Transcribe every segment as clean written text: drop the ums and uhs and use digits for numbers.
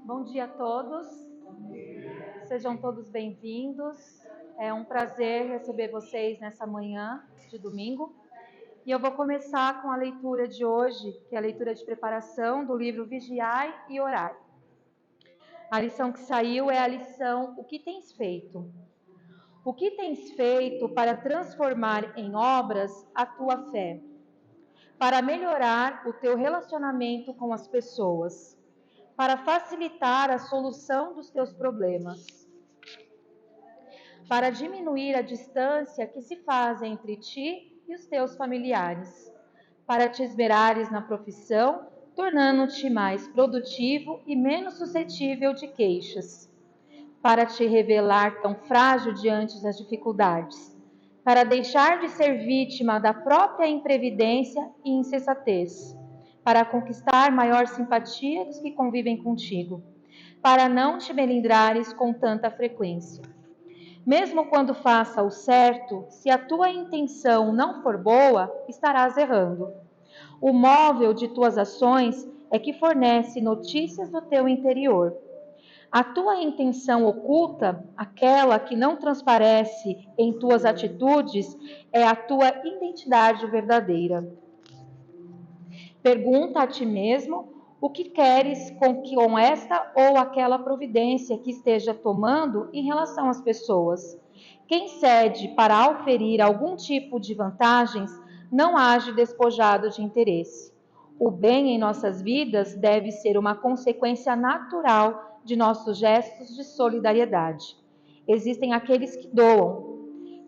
Bom dia a todos, sejam todos bem-vindos. É um prazer receber vocês nessa manhã de domingo. E eu vou começar com a leitura de hoje, que é a leitura de preparação do livro Vigiai e Orai. A lição que saiu é a lição O que tens feito? O que tens feito para transformar em obras a tua fé? Para melhorar o teu relacionamento com as pessoas? Para facilitar a solução dos teus problemas, para diminuir a distância que se faz entre ti e os teus familiares, para te esmerares na profissão, tornando-te mais produtivo e menos suscetível de queixas, para te revelar tão frágil diante das dificuldades, para deixar de ser vítima da própria imprevidência e insensatez, para conquistar maior simpatia dos que convivem contigo, para não te melindrares com tanta frequência. Mesmo quando faça o certo, se a tua intenção não for boa, estarás errando. O móvel de tuas ações é que fornece notícias do teu interior. A tua intenção oculta, aquela que não transparece em tuas atitudes, é a tua identidade verdadeira. Pergunta a ti mesmo o que queres com esta ou aquela providência que esteja tomando em relação às pessoas. Quem cede para auferir algum tipo de vantagens não age despojado de interesse. O bem em nossas vidas deve ser uma consequência natural de nossos gestos de solidariedade. Existem aqueles que doam,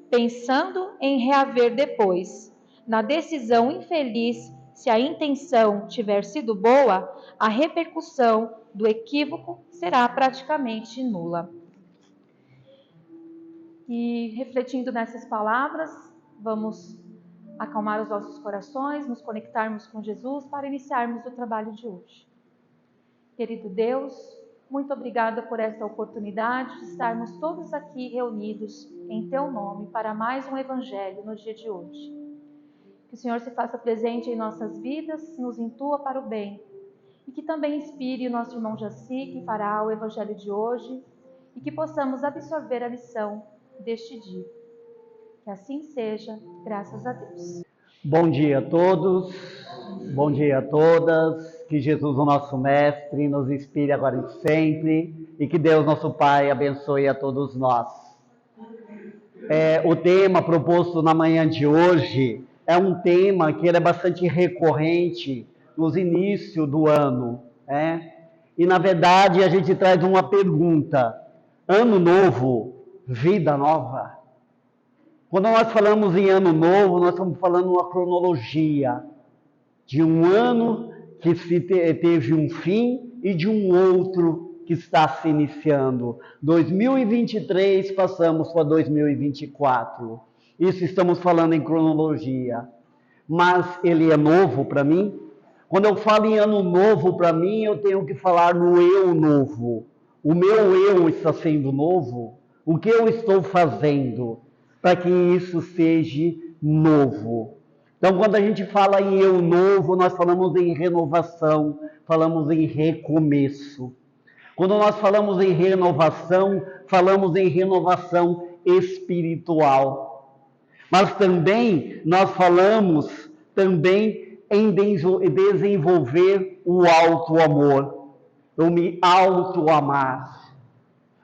pensando em reaver depois. Na decisão infeliz, se a intenção tiver sido boa, a repercussão do equívoco será praticamente nula. E refletindo nessas palavras, vamos acalmar os nossos corações, nos conectarmos com Jesus para iniciarmos o trabalho de hoje. Querido Deus, muito obrigada por esta oportunidade de estarmos todos aqui reunidos em Teu nome para mais um Evangelho no dia de hoje. Que o Senhor se faça presente em nossas vidas, nos intua para o bem e que também inspire o nosso irmão Jaci, que fará o Evangelho de hoje, e que possamos absorver a lição deste dia. Que assim seja, graças a Deus. Bom dia a todos, bom dia a todas, que Jesus, o nosso Mestre, nos inspire agora e sempre, e que Deus, nosso Pai, abençoe a todos nós. O tema proposto na manhã de hoje é um tema que é bastante recorrente nos inícios do ano, E, na verdade, a gente traz uma pergunta: ano novo, vida nova? Quando nós falamos em ano novo, nós estamos falando uma cronologia de um ano que teve um fim e de um outro que está se iniciando. 2023 passamos para 2024. Isso estamos falando em cronologia. Mas ele é novo para mim? Quando eu falo em ano novo para mim, eu tenho que falar no eu novo. O meu eu está sendo novo? O que eu estou fazendo para que isso seja novo? Então, quando a gente fala em eu novo, nós falamos em renovação, falamos em recomeço. Quando nós falamos em renovação, falamos em renovação espiritual. Mas também nós falamos também em desenvolver o auto-amor, eu me auto-amar.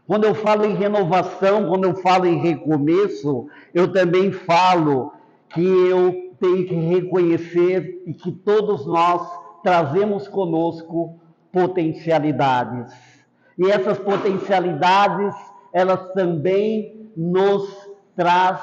Quando eu falo em renovação, quando eu falo em recomeço, eu também falo que eu tenho que reconhecer e que todos nós trazemos conosco potencialidades. E essas potencialidades, elas também nos traz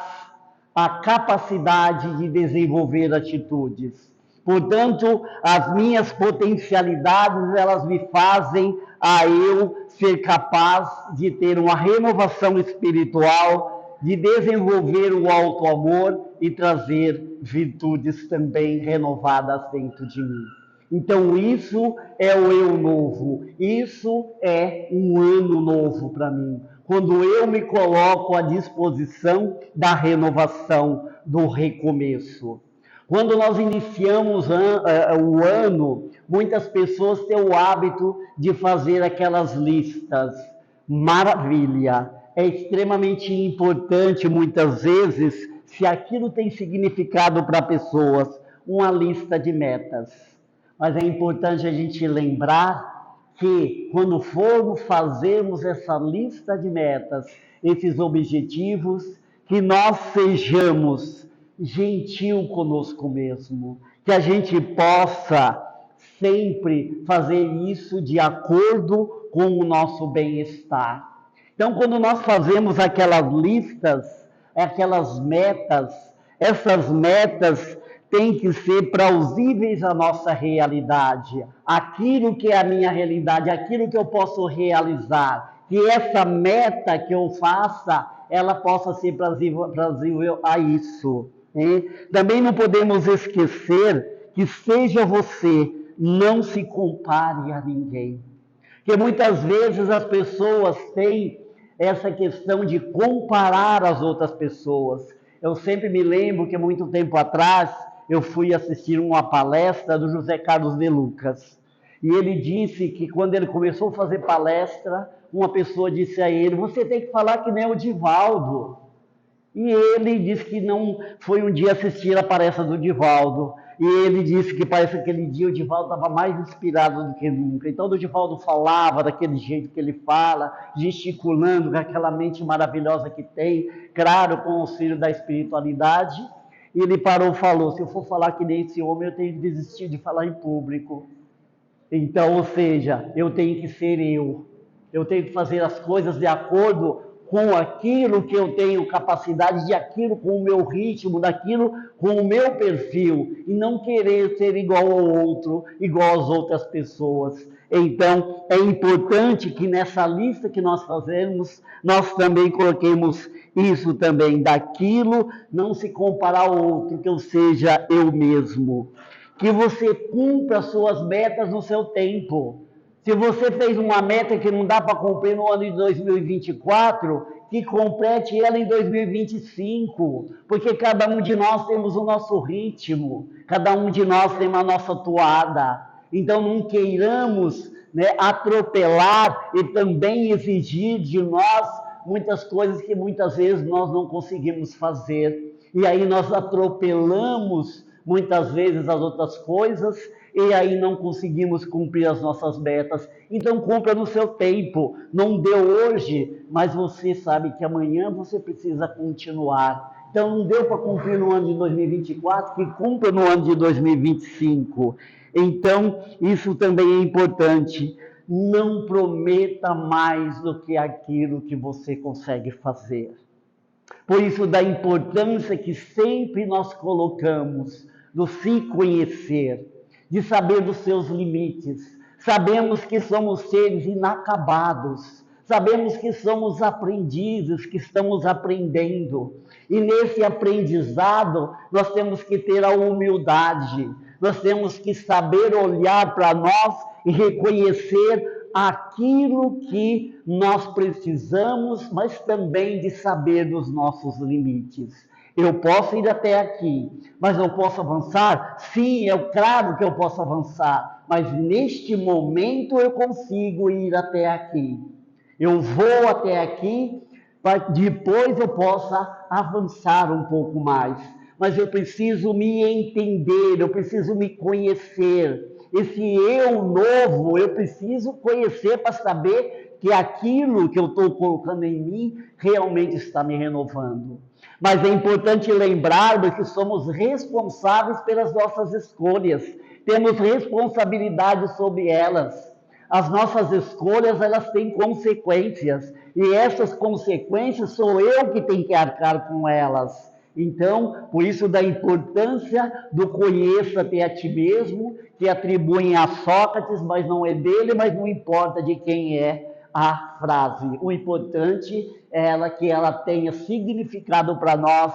a capacidade de desenvolver atitudes. Portanto, as minhas potencialidades, elas me fazem a eu ser capaz de ter uma renovação espiritual, de desenvolver o auto-amor e trazer virtudes também renovadas dentro de mim. Então, isso é o eu novo, isso é um ano novo para mim. Quando eu me coloco à disposição da renovação, do recomeço. Quando nós iniciamos o ano, muitas pessoas têm o hábito de fazer aquelas listas. Maravilha! É extremamente importante, muitas vezes, se aquilo tem significado para pessoas, uma lista de metas. Mas é importante a gente lembrar que quando formos fazermos essa lista de metas, esses objetivos, que nós sejamos gentil conosco mesmo, que a gente possa sempre fazer isso de acordo com o nosso bem-estar. Então, quando nós fazemos aquelas listas, aquelas metas, essas metas têm que ser plausíveis à nossa realidade, aquilo que é a minha realidade, aquilo que eu posso realizar, que essa meta que eu faça, ela possa ser plausível a isso. Hein? Também não podemos esquecer que seja você, não se compare a ninguém. Porque muitas vezes as pessoas têm essa questão de comparar as outras pessoas. Eu sempre me lembro que muito tempo atrás eu fui assistir uma palestra do José Carlos de Lucas. E ele disse que quando ele começou a fazer palestra, uma pessoa disse a ele: você tem que falar que nem o Divaldo. E ele disse que não foi um dia assistir a palestra do Divaldo. E ele disse que parece que aquele dia o Divaldo estava mais inspirado do que nunca. Então o Divaldo falava daquele jeito que ele fala, gesticulando com aquela mente maravilhosa que tem, claro, com o auxílio da espiritualidade. E ele parou e falou: se eu for falar que nem esse homem, eu tenho que desistir de falar em público. Então, ou seja, eu tenho que ser eu tenho que fazer as coisas de acordo com aquilo que eu tenho capacidade, de aquilo com o meu ritmo, daquilo com o meu perfil, e não querer ser igual ao outro, igual às outras pessoas. Então, é importante que nessa lista que nós fazemos, nós também coloquemos isso também, daquilo, não se comparar ao outro, que eu seja eu mesmo. Que você cumpra as suas metas no seu tempo. Se você fez uma meta que não dá para cumprir no ano de 2024, que complete ela em 2025, porque cada um de nós temos o nosso ritmo, cada um de nós tem a nossa toada. Então não queiramos, atropelar e também exigir de nós muitas coisas que muitas vezes nós não conseguimos fazer. E aí nós atropelamos muitas vezes as outras coisas, e aí não conseguimos cumprir as nossas metas. Então cumpra no seu tempo. Não deu hoje, mas você sabe que amanhã você precisa continuar. Então não deu para cumprir no ano de 2024, que cumpra no ano de 2025. Então isso também é importante. Não prometa mais do que aquilo que você consegue fazer. Por isso da importância que sempre nós colocamos do se conhecer, de saber dos seus limites. Sabemos que somos seres inacabados, sabemos que somos aprendizes, que estamos aprendendo. E nesse aprendizado nós temos que ter a humildade, nós temos que saber olhar para nós e reconhecer aquilo que nós precisamos, mas também de saber dos nossos limites. Eu posso ir até aqui, mas eu posso avançar? Sim, é claro que eu posso avançar, mas neste momento eu consigo ir até aqui. Eu vou até aqui, para depois eu possa avançar um pouco mais. Mas eu preciso me entender, eu preciso me conhecer. Esse eu novo, eu preciso conhecer para saber que aquilo que eu estou colocando em mim realmente está me renovando. Mas é importante lembrarmos que somos responsáveis pelas nossas escolhas. Temos responsabilidade sobre elas. As nossas escolhas, elas têm consequências. E essas consequências sou eu que tenho que arcar com elas. Então, por isso da importância do conheça-te a ti mesmo, que atribuem a Sócrates, mas não é dele, mas não importa de quem é a frase. O importante é que ela tenha significado para nós,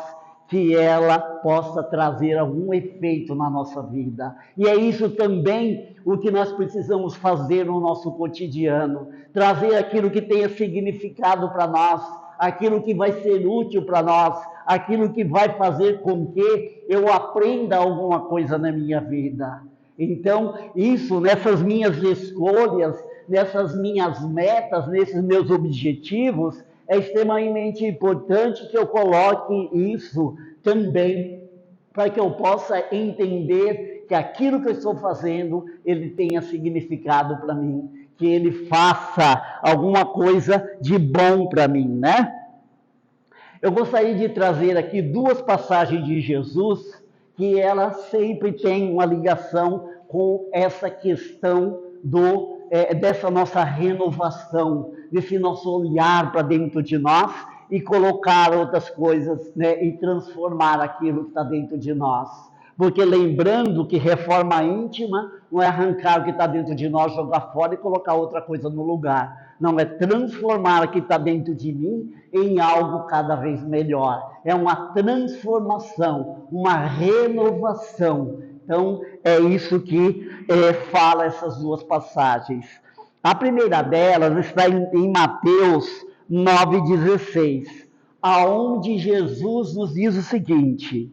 que ela possa trazer algum efeito na nossa vida. E é isso também o que nós precisamos fazer no nosso cotidiano, trazer aquilo que tenha significado para nós, aquilo que vai ser útil para nós, aquilo que vai fazer com que eu aprenda alguma coisa na minha vida. Então, isso, nessas minhas escolhas, nessas minhas metas, nesses meus objetivos, é extremamente importante que eu coloque isso também, para que eu possa entender que aquilo que eu estou fazendo, ele tenha significado para mim, que ele faça alguma coisa de bom para mim, né? Eu gostaria de trazer aqui duas passagens de Jesus, que ela sempre tem uma ligação com essa questão dessa nossa renovação, desse nosso olhar para dentro de nós e colocar outras coisas, né, e transformar aquilo que está dentro de nós. Porque lembrando que reforma íntima não é arrancar o que está dentro de nós, jogar fora e colocar outra coisa no lugar. Não, é transformar o que está dentro de mim em algo cada vez melhor. É uma transformação, uma renovação. Então, é isso que fala essas duas passagens. A primeira delas está em Mateus 9,16, aonde Jesus nos diz o seguinte: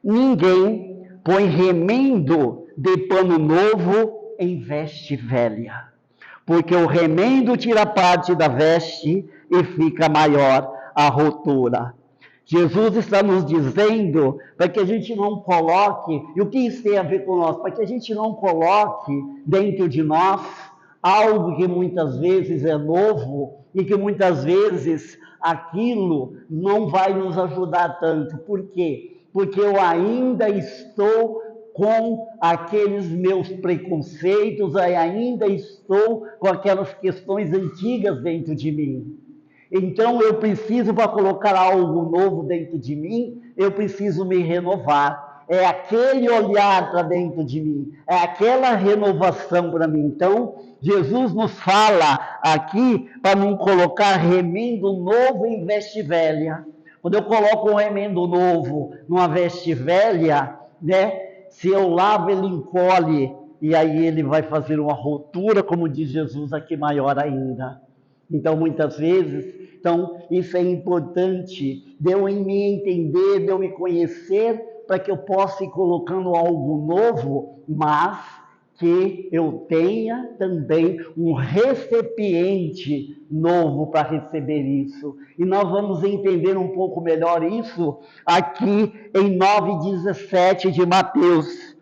ninguém põe remendo de pano novo em veste velha, porque o remendo tira parte da veste e fica maior a rotura. Jesus está nos dizendo para que a gente não coloque, e o que isso tem a ver com nós? Para que a gente não coloque dentro de nós algo que muitas vezes é novo e que muitas vezes aquilo não vai nos ajudar tanto. Por quê? Porque eu ainda estou com aqueles meus preconceitos, eu ainda estou com aquelas questões antigas dentro de mim. Então eu preciso, para colocar algo novo dentro de mim, eu preciso me renovar. É aquele olhar para dentro de mim, é aquela renovação para mim. Então, Jesus nos fala aqui para não colocar remendo novo em veste velha. Quando eu coloco um remendo novo numa veste velha, né, se eu lavo, ele encolhe, e aí ele vai fazer uma rotura, como diz Jesus aqui, maior ainda. Então, muitas vezes, isso é importante, de eu me entender, de eu me conhecer, para que eu possa ir colocando algo novo, mas que eu tenha também um recipiente novo para receber isso. E nós vamos entender um pouco melhor isso aqui em 9,17 de Mateus,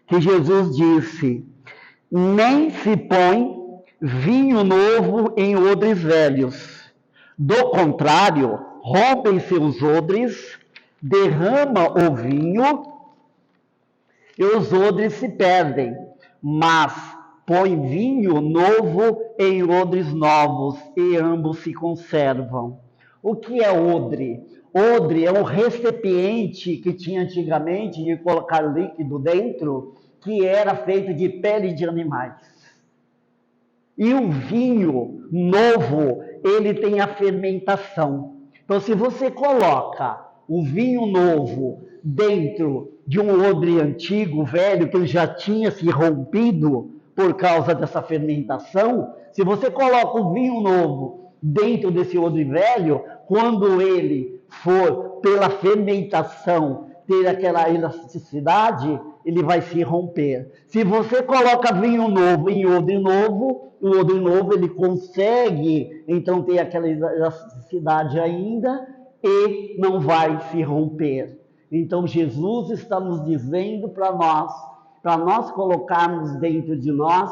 que Jesus disse: nem se põe vinho novo em odres velhos. Do contrário, rompem-se os odres, derrama o vinho e os odres se perdem. Mas põe vinho novo em odres novos e ambos se conservam. O que é odre? Odre é um recipiente que tinha antigamente de colocar líquido dentro, que era feito de pele de animais. E o vinho novo, ele tem a fermentação. Então, se você coloca o vinho novo dentro de um odre antigo, velho, que ele já tinha se rompido, por causa dessa fermentação, se você coloca o vinho novo dentro desse odre velho, quando ele for pela fermentação ter aquela elasticidade, ele vai se romper. Se você coloca vinho novo em odre novo, o odre novo ele consegue então ter aquela elasticidade ainda e não vai se romper. Então Jesus está nos dizendo para nós colocarmos dentro de nós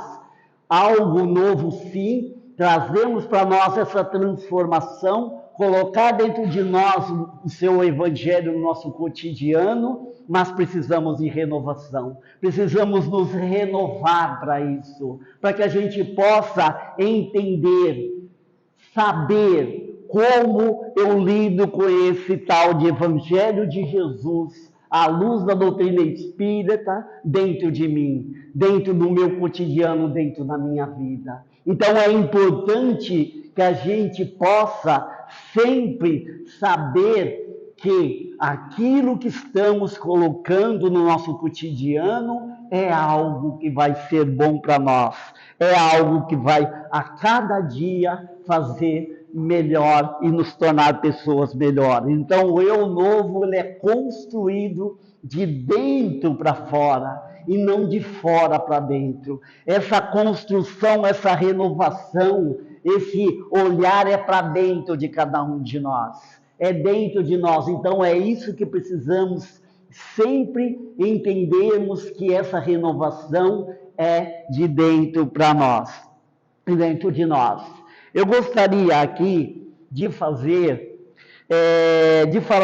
algo novo sim, trazemos para nós essa transformação, colocar dentro de nós o seu evangelho no nosso cotidiano, mas precisamos de renovação, precisamos nos renovar para isso, para que a gente possa entender, saber como eu lido com esse tal de evangelho de Jesus, à luz da doutrina espírita, dentro de mim, dentro do meu cotidiano, dentro da minha vida. Então é importante que a gente possa sempre saber que aquilo que estamos colocando no nosso cotidiano é algo que vai ser bom para nós, é algo que vai a cada dia fazer melhor e nos tornar pessoas melhores. Então o eu novo ele é construído de dentro para fora e não de fora para dentro. Essa construção, essa renovação, esse olhar é para dentro de cada um de nós. É dentro de nós. Então é isso que precisamos sempre entendermos, que essa renovação é de dentro para nós, dentro de nós. Eu gostaria aqui de falar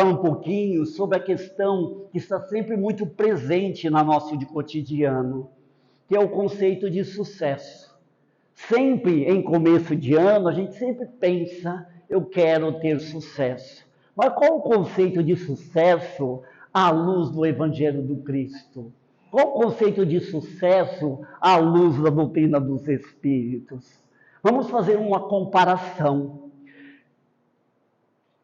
um pouquinho sobre a questão que está sempre muito presente no nosso cotidiano, que é o conceito de sucesso. Sempre em começo de ano, a gente sempre pensa, eu quero ter sucesso. Mas qual o conceito de sucesso à luz do Evangelho do Cristo? Qual o conceito de sucesso à luz da doutrina dos Espíritos? Vamos fazer uma comparação.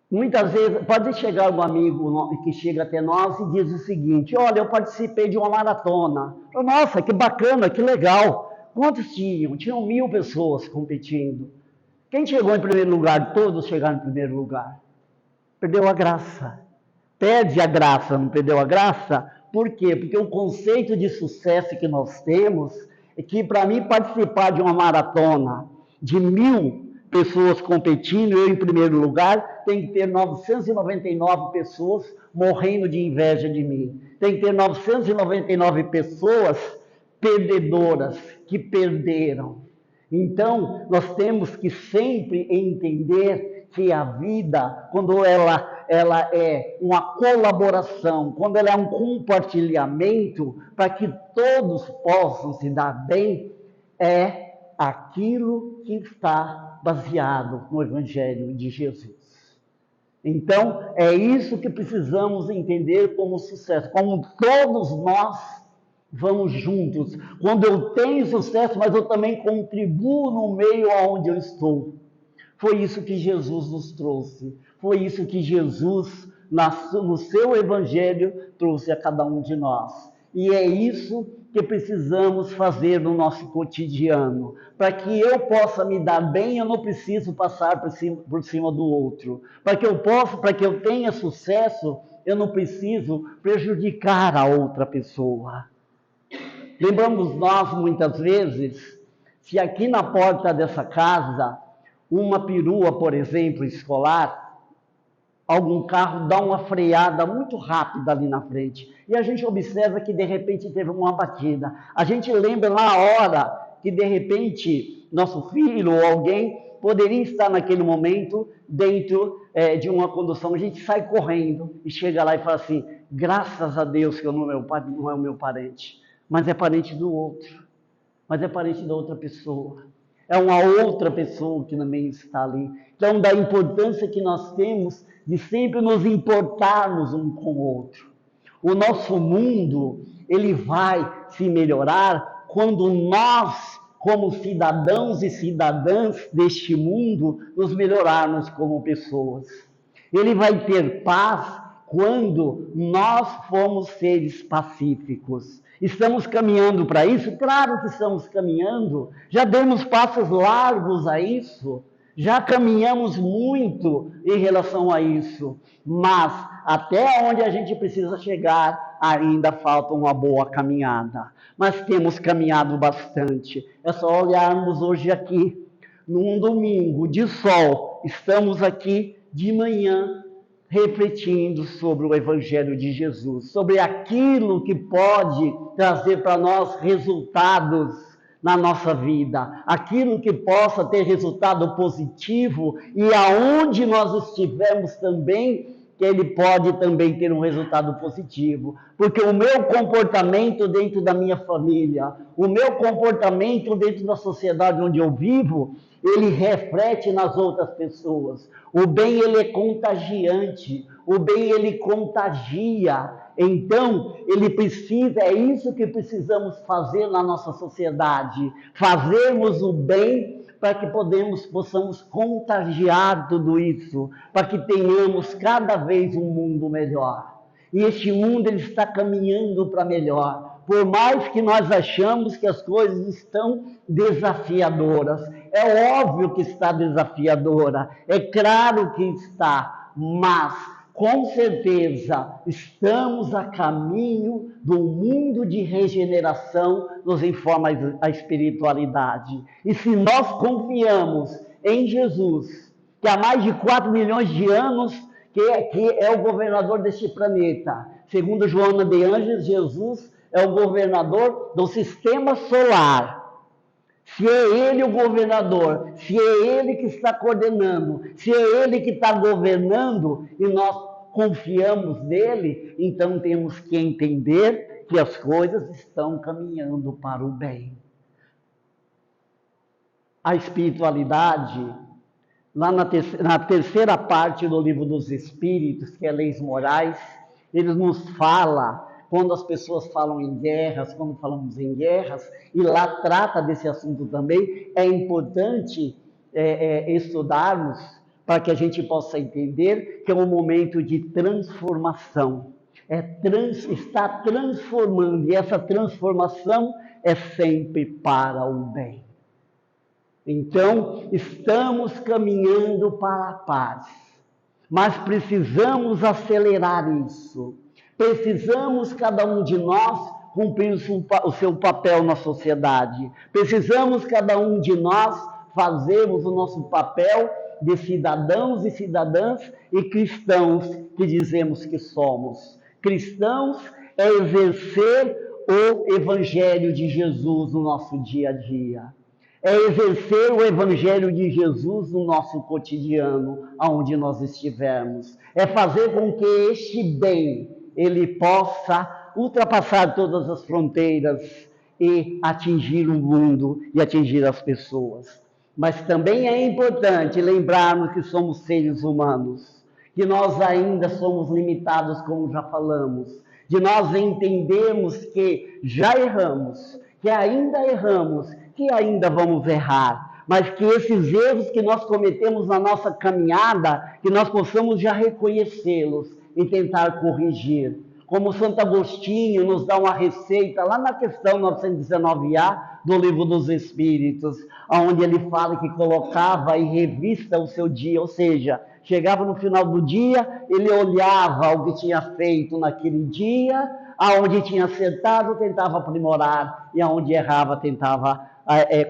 Muitas vezes pode chegar um amigo que chega até nós e diz o seguinte: olha, eu participei de uma maratona. Nossa, que bacana, que legal. Quantos tinham? Tinham 1000 pessoas competindo. Quem chegou em primeiro lugar? Todos chegaram em primeiro lugar. Perdeu a graça. Perde a graça, não perdeu a graça? Por quê? Porque o conceito de sucesso que nós temos é que, para mim, participar de uma maratona de 1000 pessoas competindo, eu em primeiro lugar, tem que ter 999 pessoas morrendo de inveja de mim. Tem que ter 999 pessoas perdedoras, que perderam. Então, nós temos que sempre entender que a vida, quando ela é uma colaboração, quando ela é um compartilhamento, para que todos possam se dar bem, é aquilo que está baseado no Evangelho de Jesus. Então, é isso que precisamos entender como sucesso, como todos nós vamos juntos. Quando eu tenho sucesso, mas eu também contribuo no meio onde eu estou. Foi isso que Jesus nos trouxe. Foi isso que Jesus, no seu Evangelho, trouxe a cada um de nós. E é isso que precisamos fazer no nosso cotidiano. Para que eu possa me dar bem, eu não preciso passar por cima do outro. Para que eu tenha sucesso, eu não preciso prejudicar a outra pessoa. Lembramos nós, muitas vezes, se aqui na porta dessa casa, uma perua, por exemplo, escolar, algum carro dá uma freada muito rápida ali na frente, e a gente observa que de repente teve uma batida. A gente lembra na hora que de repente nosso filho ou alguém poderia estar naquele momento dentro de uma condução. A gente sai correndo e chega lá e fala assim: graças a Deus que não é o meu parente, mas é parente do outro, mas é parente da outra pessoa. É uma outra pessoa que também está ali. Então, da importância que nós temos de sempre nos importarmos um com o outro. O nosso mundo, ele vai se melhorar quando nós, como cidadãos e cidadãs deste mundo, nos melhorarmos como pessoas. Ele vai ter paz quando nós formos seres pacíficos. Estamos caminhando para isso? Claro que estamos caminhando. Já demos passos largos a isso. Já caminhamos muito em relação a isso. Mas até onde a gente precisa chegar, ainda falta uma boa caminhada. Mas temos caminhado bastante. É só olharmos hoje aqui, num domingo de sol, estamos aqui de manhã, refletindo sobre o Evangelho de Jesus, sobre aquilo que pode trazer para nós resultados na nossa vida, aquilo que possa ter resultado positivo e aonde nós estivermos também, que ele pode também ter um resultado positivo, porque o meu comportamento dentro da minha família, o meu comportamento dentro da sociedade onde eu vivo, ele reflete nas outras pessoas. O bem, ele é contagiante, o bem, ele contagia. Então, ele precisa, é isso que precisamos fazer na nossa sociedade, fazermos o bem para que possamos contagiar tudo isso, para que tenhamos cada vez um mundo melhor. E este mundo ele está caminhando para melhor. Por mais que nós achamos que as coisas estão desafiadoras, é óbvio que está desafiadora, é claro que está, mas com certeza estamos a caminho do mundo de regeneração, nos informa a espiritualidade. E se nós confiamos em Jesus, que há mais de 4 milhões de anos que é o governador deste planeta, segundo Joana de Ângeles, Jesus é o governador do sistema solar. Se é ele o governador, se é ele que está coordenando, se é ele que está governando e nós confiamos nele, então temos que entender que as coisas estão caminhando para o bem. A espiritualidade, lá na terceira parte do Livro dos Espíritos, que é Leis Morais, ele nos fala, quando as pessoas falam em guerras, quando falamos em guerras, e lá trata desse assunto também, é importante estudarmos para que a gente possa entender que é um momento de transformação. Está transformando, e essa transformação é sempre para o bem. Então, estamos caminhando para a paz, mas precisamos acelerar isso. Precisamos, cada um de nós, cumprir o seu papel na sociedade. Precisamos, cada um de nós, fazermos o nosso papel de cidadãos e cidadãs e cristãos que dizemos que somos. Cristãos é exercer o Evangelho de Jesus no nosso dia a dia. É exercer o Evangelho de Jesus no nosso cotidiano, aonde nós estivermos. É fazer com que este bem, ele possa ultrapassar todas as fronteiras e atingir o mundo e atingir as pessoas. Mas também é importante lembrarmos que somos seres humanos, que nós ainda somos limitados, como já falamos, de nós entendermos que já erramos, que ainda vamos errar, mas que esses erros que nós cometemos na nossa caminhada, que nós possamos já reconhecê-los e tentar corrigir. Como Santo Agostinho nos dá uma receita lá na questão 919A do Livro dos Espíritos, onde ele fala que colocava em revista o seu dia, ou seja, chegava no final do dia, ele olhava o que tinha feito naquele dia, aonde tinha acertado, tentava aprimorar, e aonde errava, tentava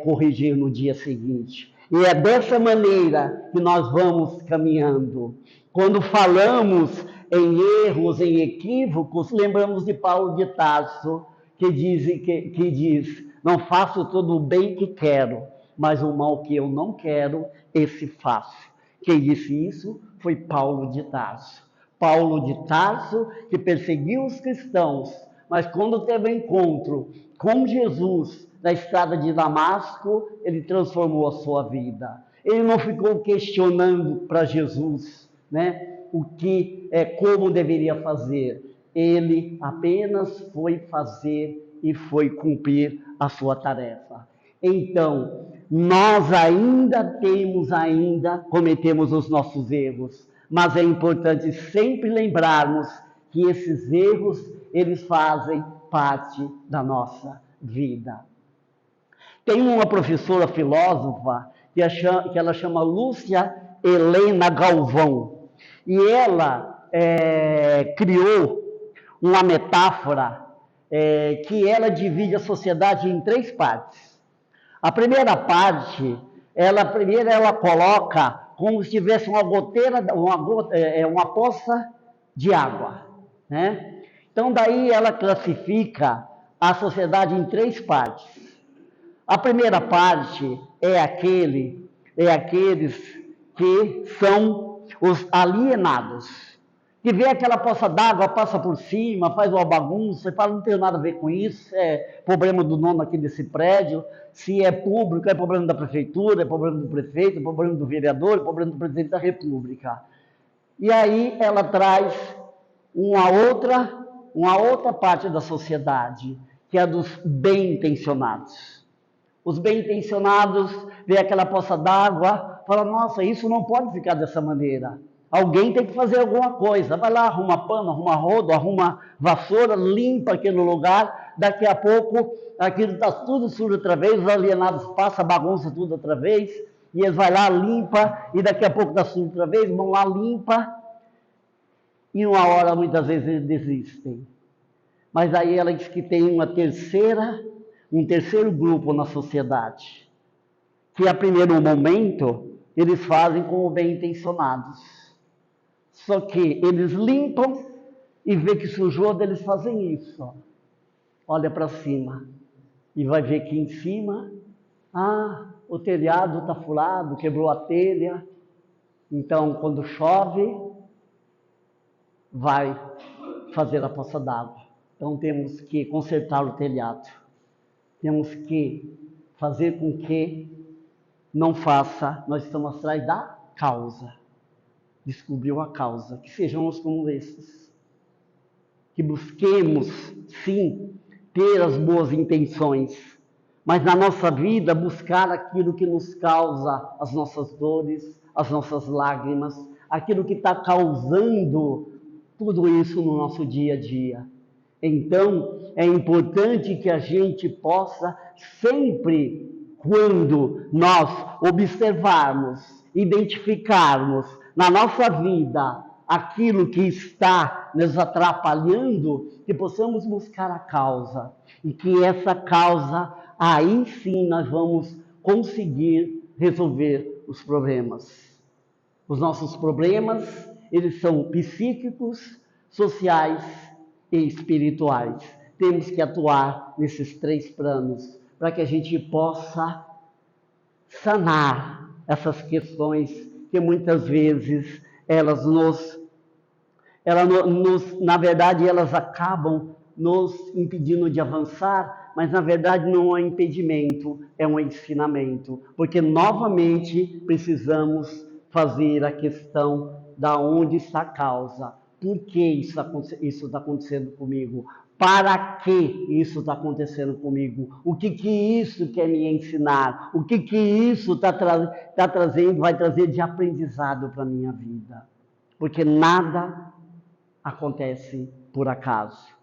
corrigir no dia seguinte. E é dessa maneira que nós vamos caminhando. Quando falamos em erros, em equívocos, lembramos de Paulo de Tarso, que diz, não faço todo o bem que quero, mas o mal que eu não quero, esse faço. Quem disse isso foi Paulo de Tarso. Paulo de Tarso, que perseguiu os cristãos, mas quando teve encontro com Jesus na estrada de Damasco, ele transformou a sua vida. Ele não ficou questionando para Jesus, como deveria fazer. Ele apenas foi fazer e foi cumprir a sua tarefa. Então, nós cometemos os nossos erros, Mas é importante sempre lembrarmos que esses erros, eles fazem parte da nossa vida. Tem uma professora filósofa que ela chama Lúcia Helena Galvão. E ela criou uma metáfora que ela divide a sociedade em 3 partes. A primeira parte, ela coloca como se tivesse uma goteira, uma poça de água, né? Então, daí ela classifica a sociedade em 3 partes. A primeira parte é aqueles que são os alienados, que vê aquela poça d'água, passa por cima, faz uma bagunça, e fala, não tem nada a ver com isso, é problema do dono aqui desse prédio, se é público, é problema da prefeitura, é problema do prefeito, é problema do vereador, é problema do presidente da república. E aí ela traz uma outra parte da sociedade, que é a dos bem-intencionados. Os bem-intencionados vê aquela poça d'água, fala, nossa, isso não pode ficar dessa maneira. Alguém tem que fazer alguma coisa. Vai lá, arruma pano, arruma rodo, arruma vassoura, limpa aquele lugar. Daqui a pouco, aquilo está tudo sujo outra vez, os alienados passam, bagunça tudo outra vez. E eles vão lá, limpa, e daqui a pouco está sujo outra vez, vão lá, limpa. E uma hora, muitas vezes, eles desistem. Mas aí ela diz que tem um terceiro grupo na sociedade, que a primeiro momento eles fazem como bem-intencionados. Só que eles limpam e vê que sujou, eles fazem isso. Olha para cima e vai ver que em cima, o telhado está furado, quebrou a telha. Então, quando chove, vai fazer a poça d'água. Então, temos que consertar o telhado. Temos que fazer com que não faça, nós estamos atrás da causa. Descobriu a causa, que sejamos como esses. Que busquemos, sim, ter as boas intenções, mas na nossa vida buscar aquilo que nos causa as nossas dores, as nossas lágrimas, aquilo que está causando tudo isso no nosso dia a dia. Então, é importante que a gente possa sempre, quando nós observarmos, identificarmos na nossa vida aquilo que está nos atrapalhando, que possamos buscar a causa. E que essa causa, aí sim nós vamos conseguir resolver os problemas. Os nossos problemas, eles são psíquicos, sociais e espirituais. Temos que atuar nesses 3 planos para que a gente possa sanar essas questões que muitas vezes na verdade, elas acabam nos impedindo de avançar, mas na verdade não é um impedimento, é um ensinamento, porque novamente precisamos fazer a questão da onde está a causa. Por que isso está acontecendo comigo? Para que isso está acontecendo comigo? O que isso quer me ensinar? O que isso vai trazer de aprendizado para a minha vida? Porque nada acontece por acaso.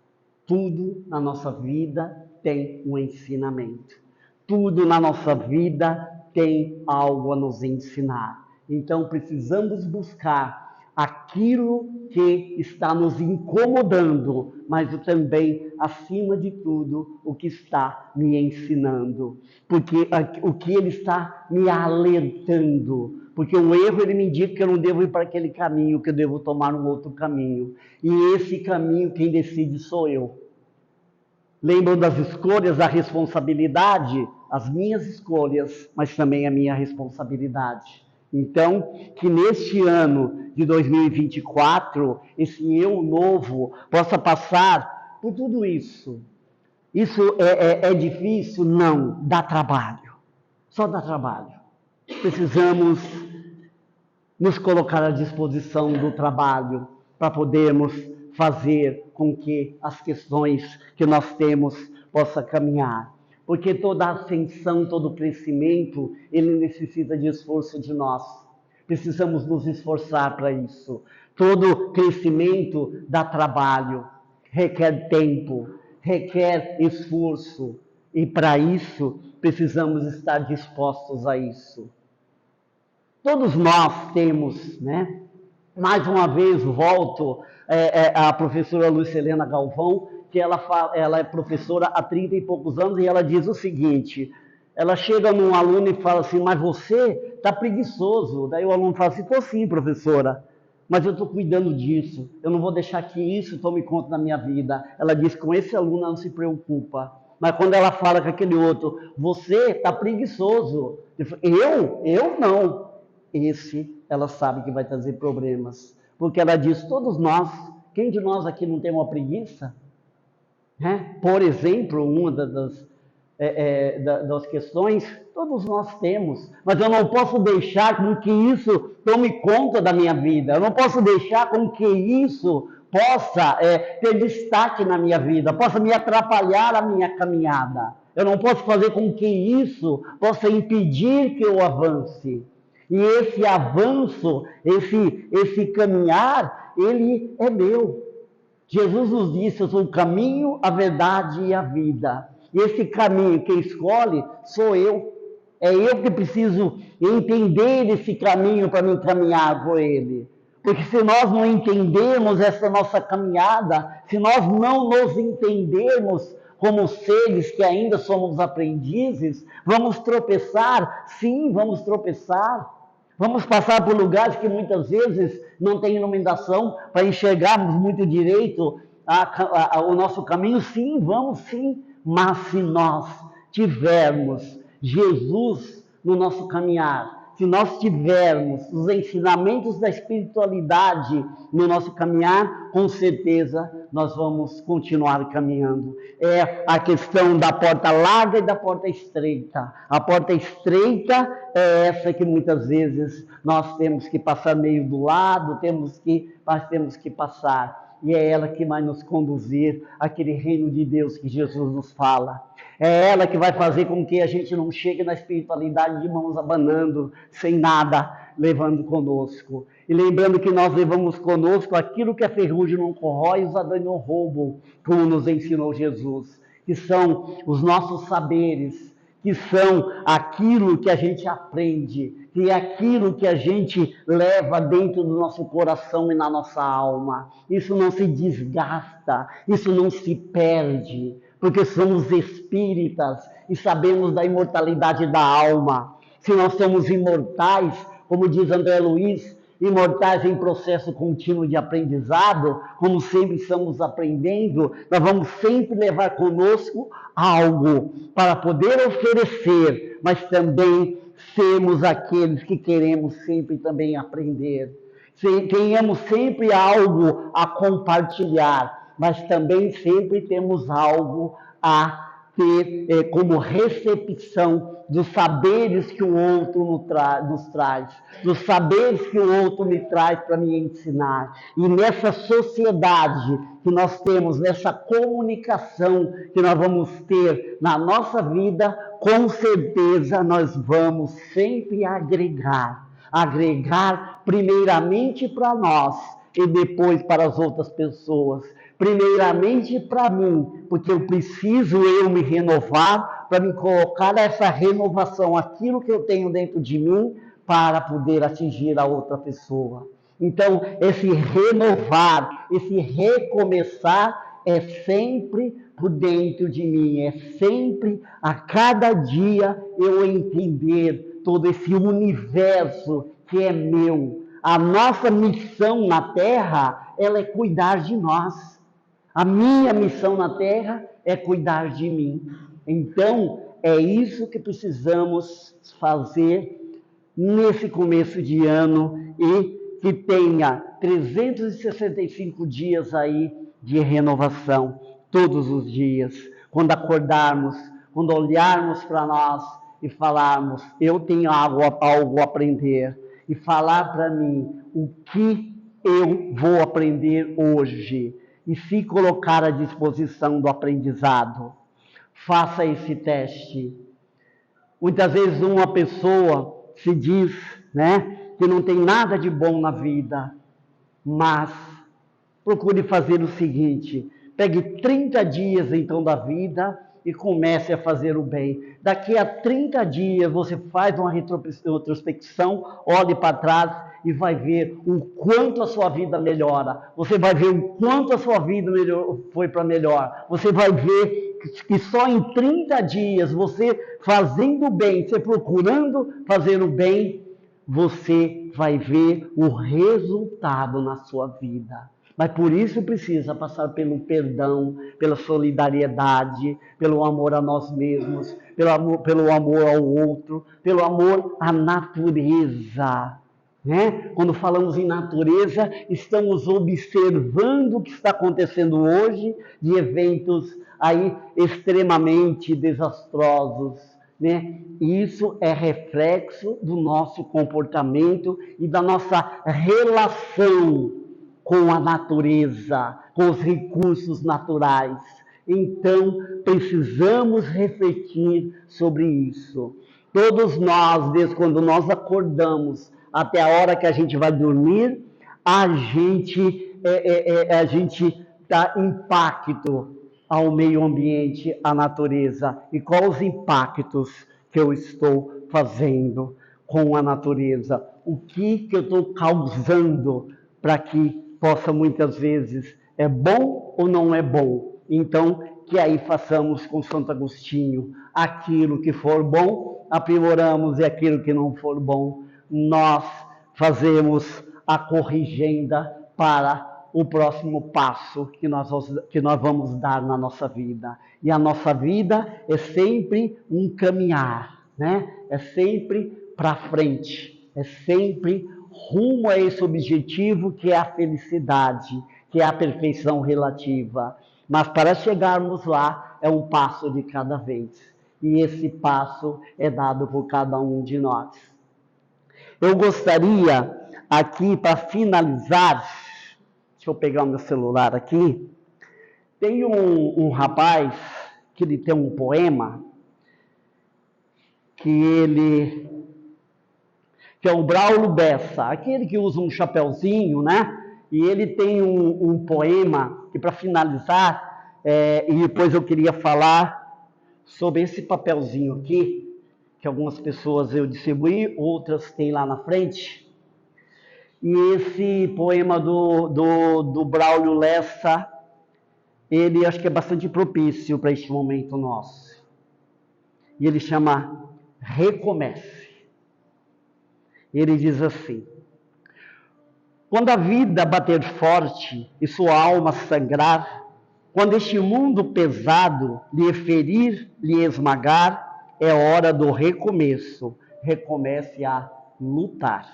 Tudo na nossa vida tem um ensinamento. Tudo na nossa vida tem algo a nos ensinar. Então precisamos buscar aquilo que está nos incomodando, mas também, acima de tudo, o que está me ensinando. Porque o que ele está me alertando. Porque o erro, ele me indica que eu não devo ir para aquele caminho, que eu devo tomar um outro caminho. E esse caminho, quem decide sou eu. Lembram das escolhas, da responsabilidade? As minhas escolhas, mas também a minha responsabilidade. Então, que neste ano de 2024, esse eu novo possa passar por tudo isso. Isso é difícil? Não, dá trabalho. Só dá trabalho. Precisamos nos colocar à disposição do trabalho para podermos fazer com que as questões que nós temos possam caminhar. Porque toda ascensão, todo crescimento, ele necessita de esforço de nós. Precisamos nos esforçar para isso. Todo crescimento dá trabalho, requer tempo, requer esforço. E para isso, precisamos estar dispostos a isso. Todos nós temos, né? Mais uma vez, volto à professora Lucilena Galvão, que ela é professora há 30 e poucos anos, e ela diz o seguinte, ela chega num aluno e fala assim, mas você está preguiçoso. Daí o aluno fala assim, estou sim, professora, mas eu estou cuidando disso, eu não vou deixar que isso tome conta da minha vida. Ela diz, com esse aluno ela não se preocupa. Mas quando ela fala com aquele outro, você está preguiçoso. Eu não. Esse, ela sabe que vai trazer problemas. Porque ela diz, todos nós, quem de nós aqui não tem uma preguiça? Por exemplo, uma das questões, todos nós temos, mas eu não posso deixar com que isso tome conta da minha vida, eu não posso deixar com que isso possa ter destaque na minha vida, possa me atrapalhar a minha caminhada, eu não posso fazer com que isso possa impedir que eu avance. E esse avanço, esse caminhar, ele é meu. Jesus nos disse, eu sou o caminho, a verdade e a vida. E esse caminho, quem escolhe, sou eu. É eu que preciso entender esse caminho para me caminhar por ele. Porque se nós não entendermos essa nossa caminhada, se nós não nos entendermos como seres que ainda somos aprendizes, vamos tropeçar, sim, vamos tropeçar. Vamos passar por lugares que muitas vezes não tem iluminação para enxergarmos muito direito o nosso caminho. Sim, vamos sim. Mas se nós tivermos Jesus no nosso caminhar, se nós tivermos os ensinamentos da espiritualidade no nosso caminhar, com certeza nós vamos continuar caminhando. É a questão da porta larga e da porta estreita. A porta estreita é essa que muitas vezes nós temos que passar meio do lado, mas temos que passar. E é ela que vai nos conduzir àquele reino de Deus que Jesus nos fala. É ela que vai fazer com que a gente não chegue na espiritualidade de mãos abanando, sem nada, levando conosco. E lembrando que nós levamos conosco aquilo que a ferrugem não corrói e os ladrões não roubam, como nos ensinou Jesus. Que são os nossos saberes, que são aquilo que a gente aprende, que é aquilo que a gente leva dentro do nosso coração e na nossa alma. Isso não se desgasta, isso não se perde, porque somos espíritas e sabemos da imortalidade da alma. Se nós somos imortais, como diz André Luiz, imortais em processo contínuo de aprendizado, como sempre estamos aprendendo, nós vamos sempre levar conosco algo para poder oferecer, mas também sermos aqueles que queremos sempre também aprender. Tenhamos sempre algo a compartilhar, mas também sempre temos algo a ter como recepção dos saberes que o outro nos traz, dos saberes que o outro me traz para me ensinar. E nessa sociedade que nós temos, nessa comunicação que nós vamos ter na nossa vida, com certeza nós vamos sempre agregar primeiramente para nós e depois para as outras pessoas. Primeiramente para mim, porque eu preciso me renovar para me colocar essa renovação, aquilo que eu tenho dentro de mim, para poder atingir a outra pessoa. Então, esse renovar, esse recomeçar é sempre por dentro de mim, é sempre a cada dia eu entender todo esse universo que é meu. A nossa missão na Terra, ela é cuidar de nós. A minha missão na Terra é cuidar de mim. Então, é isso que precisamos fazer nesse começo de ano e que tenha 365 dias aí de renovação, todos os dias. Quando acordarmos, quando olharmos para nós e falarmos, eu tenho algo a aprender, e falar para mim o que eu vou aprender hoje, e se colocar à disposição do aprendizado. Faça esse teste. Muitas vezes uma pessoa se diz, que não tem nada de bom na vida, mas procure fazer o seguinte: pegue 30 dias então da vida e comece a fazer o bem. Daqui a 30 dias você faz uma retrospecção, olhe para trás e vai ver o quanto a sua vida melhora. Você vai ver o quanto a sua vida foi para melhor. Você vai ver que só em 30 dias, você fazendo o bem, você procurando fazer o bem, você vai ver o resultado na sua vida. Mas por isso precisa passar pelo perdão, pela solidariedade, pelo amor a nós mesmos, pelo amor ao outro, pelo amor à natureza. Né? Quando falamos em natureza, estamos observando o que está acontecendo hoje de eventos aí extremamente desastrosos. Né? Isso é reflexo do nosso comportamento e da nossa relação com a natureza, com os recursos naturais. Então, precisamos refletir sobre isso. Todos nós, desde quando nós acordamos até a hora que a gente vai dormir, a gente dá impacto ao meio ambiente, à natureza. E quais os impactos que eu estou fazendo com a natureza? O que eu estou causando para que possa muitas vezes, é bom ou não é bom? Então, que aí façamos com Santo Agostinho, aquilo que for bom, aprimoramos, e aquilo que não for bom, nós fazemos a corrigenda para o próximo passo que nós vamos dar na nossa vida. E a nossa vida é sempre um caminhar, né? É sempre para frente, é sempre rumo a esse objetivo que é a felicidade, que é a perfeição relativa. Mas para chegarmos lá, é um passo de cada vez. E esse passo é dado por cada um de nós. Eu gostaria aqui, para finalizar, deixa eu pegar o meu celular aqui, tem um rapaz que ele tem um poema que é o Braulio Bessa, aquele que usa um chapeuzinho, né? E ele tem um poema que, para finalizar, e depois eu queria falar sobre esse papelzinho aqui, que algumas pessoas eu distribuí, outras têm lá na frente. E esse poema do Braulio Bessa, ele acho que é bastante propício para este momento nosso. E ele chama Recomece. Ele diz assim: quando a vida bater forte e sua alma sangrar, quando este mundo pesado lhe ferir, lhe esmagar, é hora do recomeço. Recomece a lutar.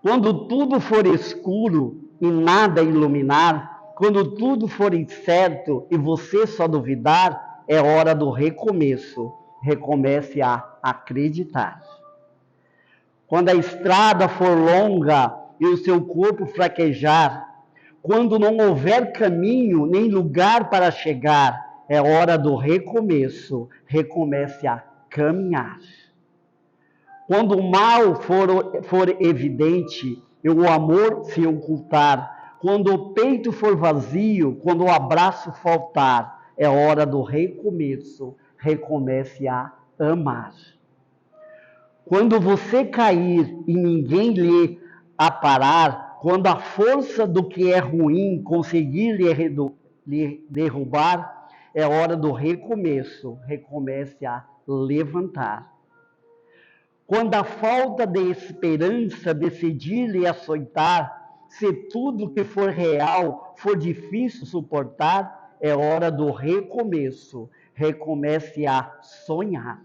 Quando tudo for escuro e nada iluminar, quando tudo for incerto e você só duvidar, é hora do recomeço. Recomece a acreditar. Quando a estrada for longa e o seu corpo fraquejar, quando não houver caminho nem lugar para chegar, é hora do recomeço. Recomece a caminhar. Quando o mal for evidente e o amor se ocultar, quando o peito for vazio, quando o abraço faltar, é hora do recomeço. Recomece a amar. Quando você cair e ninguém lhe aparar, quando a força do que é ruim conseguir lhe derrubar, é hora do recomeço. Recomece a levantar. Quando a falta de esperança decidir lhe açoitar, se tudo que for real for difícil suportar, é hora do recomeço. Recomece a sonhar.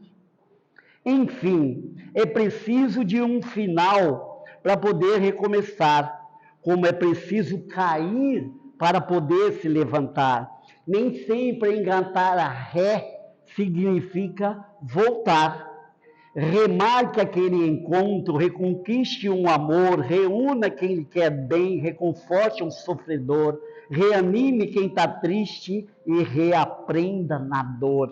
Enfim, é preciso de um final para poder recomeçar, como é preciso cair para poder se levantar. Nem sempre engatar a ré significa voltar. Remarque aquele encontro, reconquiste um amor, reúna quem lhe quer bem, reconforte um sofredor, reanime quem está triste e reaprenda na dor.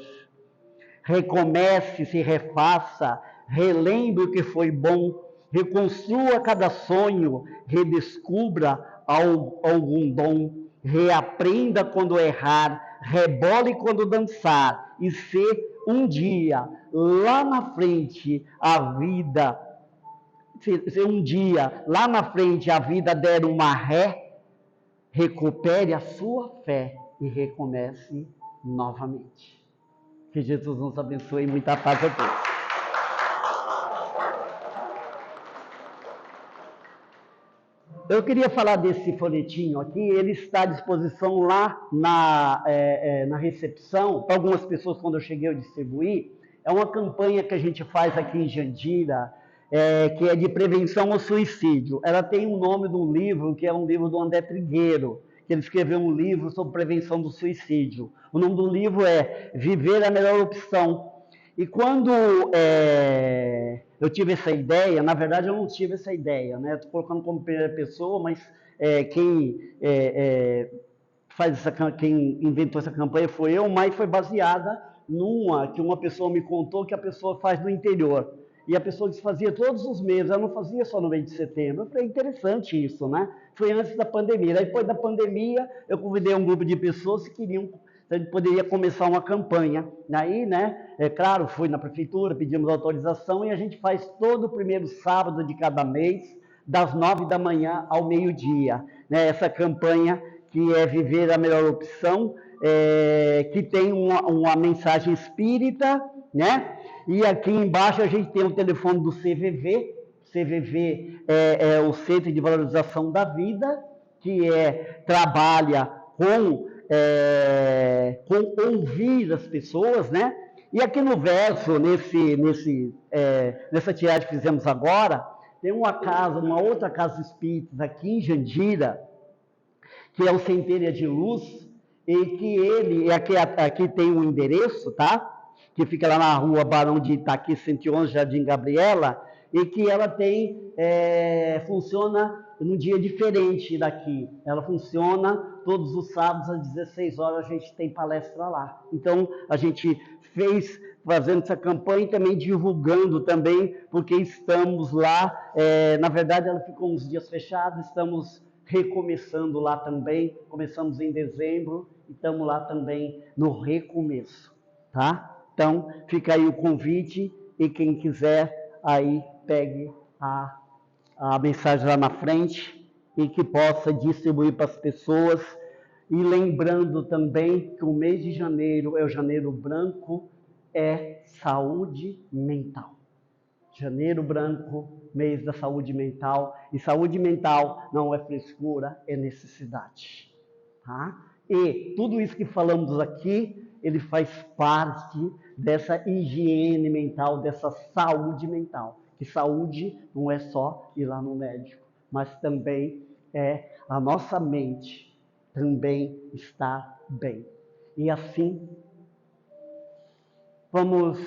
Recomece, se refaça, relembre o que foi bom, reconstrua cada sonho, redescubra algum dom, reaprenda quando errar, rebole quando dançar, e se um dia, lá na frente, se um dia, lá na frente, a vida der uma ré, recupere a sua fé e recomece novamente. Que Jesus nos abençoe e muita paz a todos. Eu queria falar desse folhetinho aqui, ele está à disposição lá na recepção. Para algumas pessoas, quando eu cheguei, eu distribuí. É uma campanha que a gente faz aqui em Jandira, que é de prevenção ao suicídio. Ela tem o nome de um livro, que é um livro do André Trigueiro, que ele escreveu um livro sobre prevenção do suicídio. O nome do livro é Viver a Melhor Opção. E quando eu tive essa ideia, na verdade eu não tive essa ideia, né? Estou colocando como primeira pessoa, mas quem quem inventou essa campanha foi eu, mas foi baseada numa que uma pessoa me contou que a pessoa faz no interior. E a pessoa que fazia todos os meses, ela não fazia só no mês de setembro. Eu falei, interessante isso, né? Foi antes da pandemia. Aí, depois da pandemia, eu convidei um grupo de pessoas que queriam, a gente poderia começar uma campanha. Aí, né, claro, fui na prefeitura, pedimos autorização e a gente faz todo o primeiro sábado de cada mês, das 9 da manhã ao meio-dia. Né? Essa campanha que é Viver a Melhor Opção, que tem uma mensagem espírita, né? E aqui embaixo a gente tem o telefone do CVV. CVV é o Centro de Valorização da Vida, que trabalha com ouvir as pessoas, né? E aqui no verso, nessa tiragem que fizemos agora, tem uma outra casa espírita aqui em Jandira, que é o Centelha de Luz, e que aqui tem um endereço, tá? Que fica lá na rua Barão de Itaqui, 111, Jardim Gabriela, e que ela funciona num dia diferente daqui. Ela funciona todos os sábados às 16 horas, a gente tem palestra lá. Então, a gente fazendo essa campanha e também divulgando também, porque estamos lá, na verdade ela ficou uns dias fechada, estamos recomeçando lá também, começamos em dezembro e estamos lá também no recomeço, tá? Então, fica aí o convite e quem quiser aí pegue a mensagem lá na frente e que possa distribuir para as pessoas. E lembrando também que o mês de janeiro é o janeiro branco, é saúde mental. Janeiro branco, mês da saúde mental. E saúde mental não é frescura, é necessidade. Tá? E tudo isso que falamos aqui, ele faz parte dessa higiene mental, dessa saúde mental. Que saúde não é só ir lá no médico, mas também a nossa mente também está bem. E assim, vamos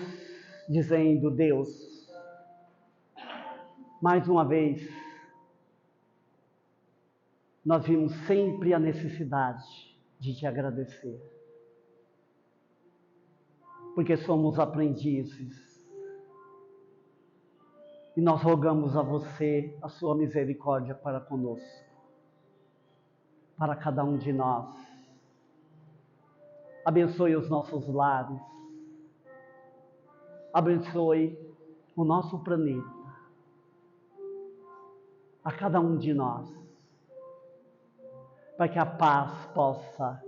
dizendo, Deus, mais uma vez, nós vimos sempre a necessidade de te agradecer. Porque somos aprendizes. E nós rogamos a você a sua misericórdia para conosco. Para cada um de nós. Abençoe os nossos lares. Abençoe o nosso planeta. A cada um de nós. Para que a paz possa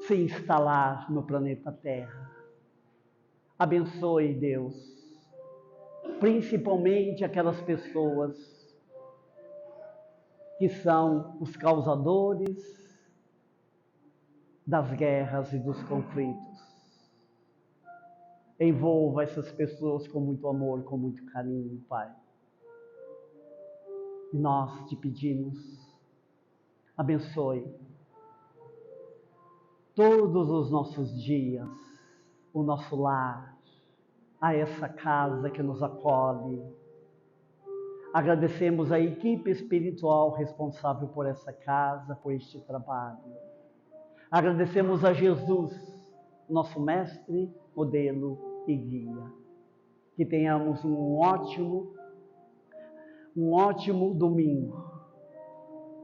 se instalar no planeta Terra. Abençoe, Deus, principalmente aquelas pessoas que são os causadores das guerras e dos conflitos. Envolva essas pessoas com muito amor, com muito carinho, Pai. E nós te pedimos, abençoe todos os nossos dias, o nosso lar, a essa casa que nos acolhe. Agradecemos a equipe espiritual responsável por essa casa, por este trabalho. Agradecemos a Jesus, nosso mestre, modelo e guia. Que tenhamos um ótimo domingo,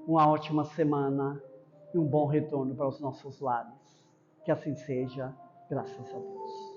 uma ótima semana e um bom retorno para os nossos lares. Que assim seja, graças a Deus.